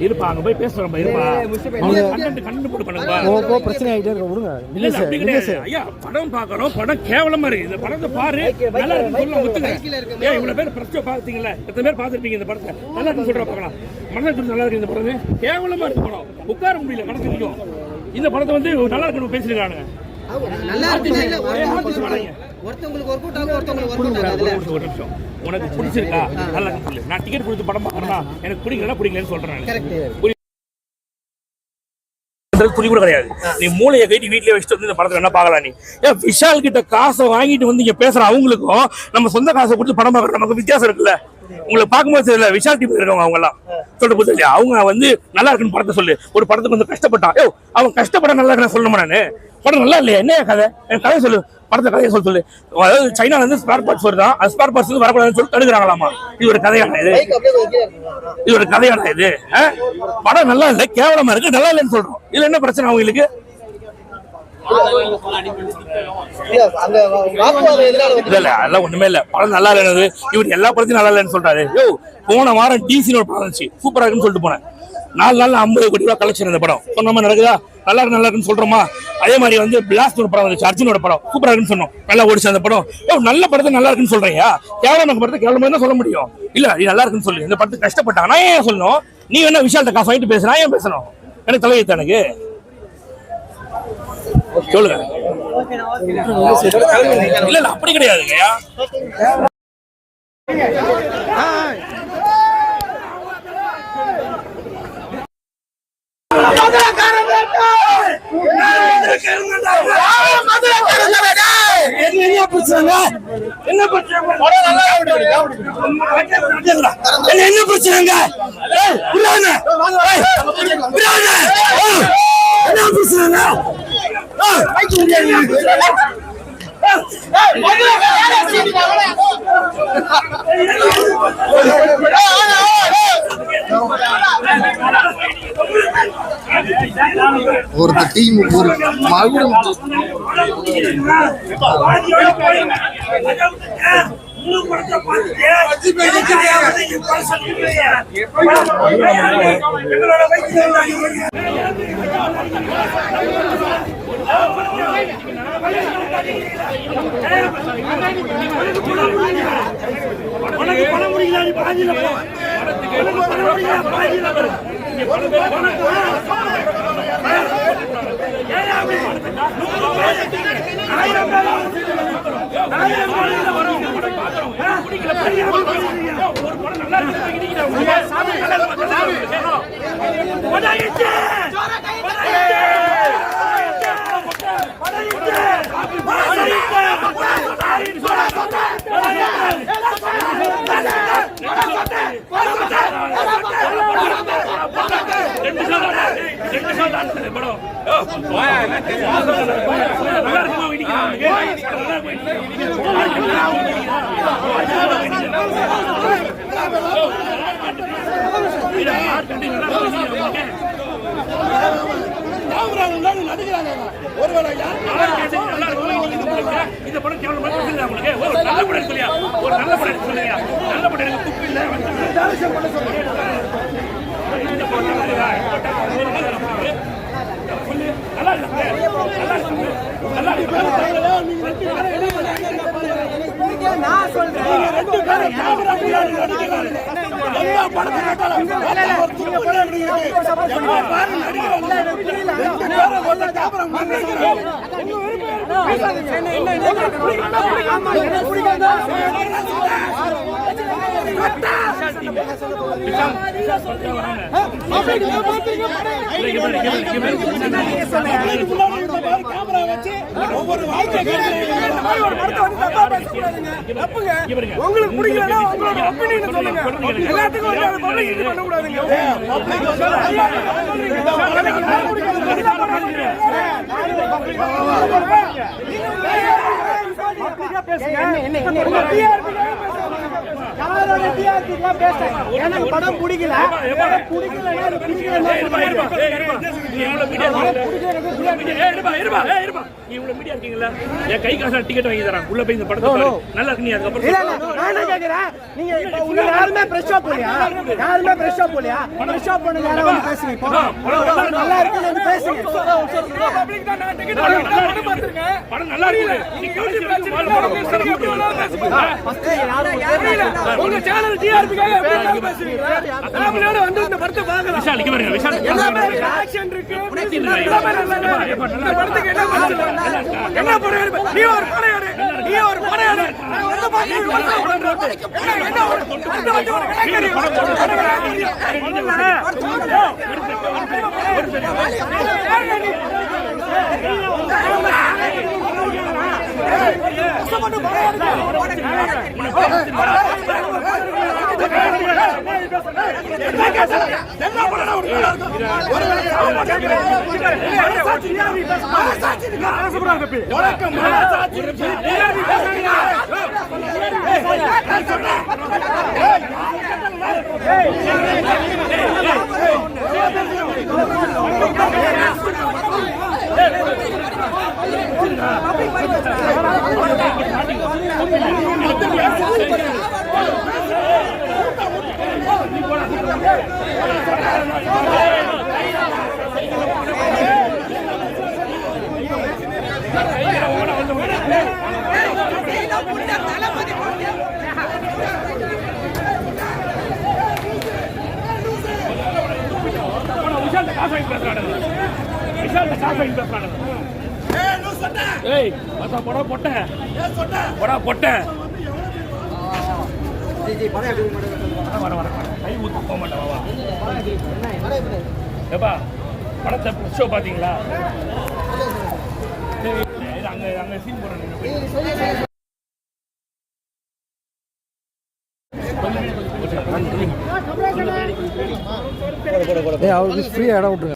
இருப்பா அங்க போய் பேசுறோம் பிரச்சனை ஆயிட்டே இருக்க விடுங்க. ஐயா படம் பாக்குறோம், படம் கேவலமா இருக்கு. இந்த படத்தை பாரு, நல்லா இருக்குன்னு ஒத்துங்க. ஏன் இவ்வளவு பேர் பிரச்சனை பாத்தீங்களா? எத்தனை பேர் பாத்துருப்பீங்க இந்த படத்தை? நல்லா இருக்குன்னு சொல்ற பாக்கலாம். மனசுக்கு நல்லா இருக்கு இந்த படம், கேவலமா இருக்கு படம். உட்கார முடியல கணக்கு. இந்த படத்தை வந்து நல்லா இருக்குன்னு பேசிருக்கானுங்க. உனக்கு பிடிச்சிருக்கா? நல்லா சொல்லு. நான் டிக்கெட் கொடுத்து படம் பாக்குறேன்னா எனக்கு பிடிக்கலன்னு சொல்றேன். துணி கூட கிடையாது. நீ மூளையை கட்டி வீட்லயே வச்சுட்டு வந்து இந்த படத்துல என்ன பாக்கலாம்? நீ ஏன் விஷால் கிட்ட காசை வாங்கிட்டு வந்து இங்க பேசுற அவங்களுக்கும் நம்ம சொந்த காசை கொடுத்து படம் பாக்குற நமக்கு வித்தியாசம் இருக்குல்ல. உங்களுக்கு பார்க்கும்போது தெரியல, விஷால் டீம் இருக்கவங்க அவங்க எல்லாம் சொல்லிட்டு போது இல்லையா? அவங்க வந்து நல்லா இருக்குன்னு படத்தை சொல்லு. ஒரு படத்துக்கு வந்து கஷ்டப்பட்டான், அவன் கஷ்டப்பட நல்லா இருக்குன்னு சொல்லணுமா? நானு படம் நல்லா இல்லையா? என்ன கதை? எனக்கு கதையை சொல்லு, படத்தை கதையை சொல்லு. அதாவது சைனால இருந்து ஸ்பேர் பார்ட்ஸ் வருதான், அது ஸ்பேர் பார்ட்ஸ் வந்து வரக்கூடாதுன்னு சொல்லி தடுக்கிறாங்களாமா. இது ஒரு கதையான இது? இது ஒரு கதையான இது? படம் நல்லா இல்லை, கேவலமா இருக்கு, நல்லா இல்லைன்னு சொல்றோம். இதுல என்ன பிரச்சனை அவங்களுக்கு? அதெல்லாம் ஒண்ணுமே இல்ல. படம் நல்லா இல்லைன்னு இவர் எல்லா படத்தையும் நல்லா இல்லைன்னு சொல்றாரு. போன வாரம் டிசின்னு ஒரு படம் இருந்துச்சு, சூப்பரா இருக்குன்னு சொல்லிட்டு போனேன். 4 நாள்ல 50 கோடி ரூபாய் கலெக்ஷன் இந்த படம். சொன்ன மாதிரி நடக்குதா? நல்லா இருக்குன்னு சொல்றோமா? அதே மாதிரி வந்து பிளாஸ்ட் ஒரு படம் வந்துச்சு, அர்ஜுனோட படம், சூப்பரா இருக்குன்னு சொன்னோம், நல்லா ஓடிச்சு அந்த படம். நல்ல படத்தை நல்லா இருக்குன்னு சொல்றீங்க, கேவலம் படத்தை கேவலமா தான் சொல்ல முடியும். இல்ல நீ நல்லா இருக்குன்னு சொல்லு. இந்த படத்துக்கு கஷ்டப்பட்டான், நான் ஏன் சொல்லணும்? நீ வேணா விஷால்கிட்ட காசு வாங்கிட்டு பேசுறா, ஏன் பேசணும்? எனக்கு தலையெழுத்து எனக்கு சொல்லுங்க. இல்ல இல்ல அப்படி கிடையாதுங்கய்யா. என்ன பிரச்சனை? என்ன பிரச்சனைங்க? ஒரு டீம் ஒரு மகுடம் இந்த படம் கேவலம் உங்களுக்கு ஒரு நல்ல படம் சொல்லியா? ஒரு நல்ல படம் சொல்லுங்க. நல்ல படம் எனக்கு துப்பு இல்லை. நான் சொல்றேன் உங்களுக்கு பிடிக்கலன்னா உங்களோட ஒப்பீனியன் சொல்லுங்க. எல்லாத்துக்கும் வந்து பப்ளிசிட்டி பண்ண கூடாதுங்க. பேசுங்க. யாரோட டிஆர்பிலாம் பேசுறேன். எனக்கு படம் பிடிக்கல. பிடிக்கலன்னா அது பிடிக்கலன்னா என் கை காசு டிக்கெட் வாங்கி தரான் உள்ள போய் இந்த படத்தை பாரு. நல்லா இருக்கு நீ அதுக்கப்புறம் இல்ல இல்ல நான் என்ன கேக்குறேன், நீங்க இப்ப உள்ள யாருமே பிரஷ் ஷோ போலியா? யாருமே பிரஷ் ஷோ போலியா? பிரஷ் ஷோ பண்ண யாரும் வந்து பேசுங்க. இப்போ நல்லா இருக்குன்னு வந்து பேசுங்க. பப்ளிக் தான் நான் டிக்கெட் வாங்கி பார்த்திருக்கேன். படம் நல்லா இருக்கு. நீ யோசிச்சு உங்க சேனல் டிஆர்பிக்காக எப்படி பேசுறீங்க? ஃபேமிலியோட வந்து இந்த படத்தை பார்க்கலாம். விஷால் இங்க பாருங்க விஷால் எல்லாமே ஆக்ஷன் இருக்கு. எல்லாமே நல்லா இருக்கு. இந்த படத்துக்கு என்ன படம்? என்ன படம் எடுப்ப? நீ ஒரு படம் எடு. நீ ஒரு படம் எடு. நான் வந்து பாக்கிறேன். என்ன ஒரு அந்த வந்து ஒரு ஏய் மத்த படா பொட்ட படா பொட்ட வர வர கை ஊத்து போக மாட்டேன் வா ஏப்பா படத்தை ஷோ பாத்தீங்களா அங்க அங்க சீன் போறேன் அவருக்கு ஃப்ரீயா இடம் விட்டுருங்க.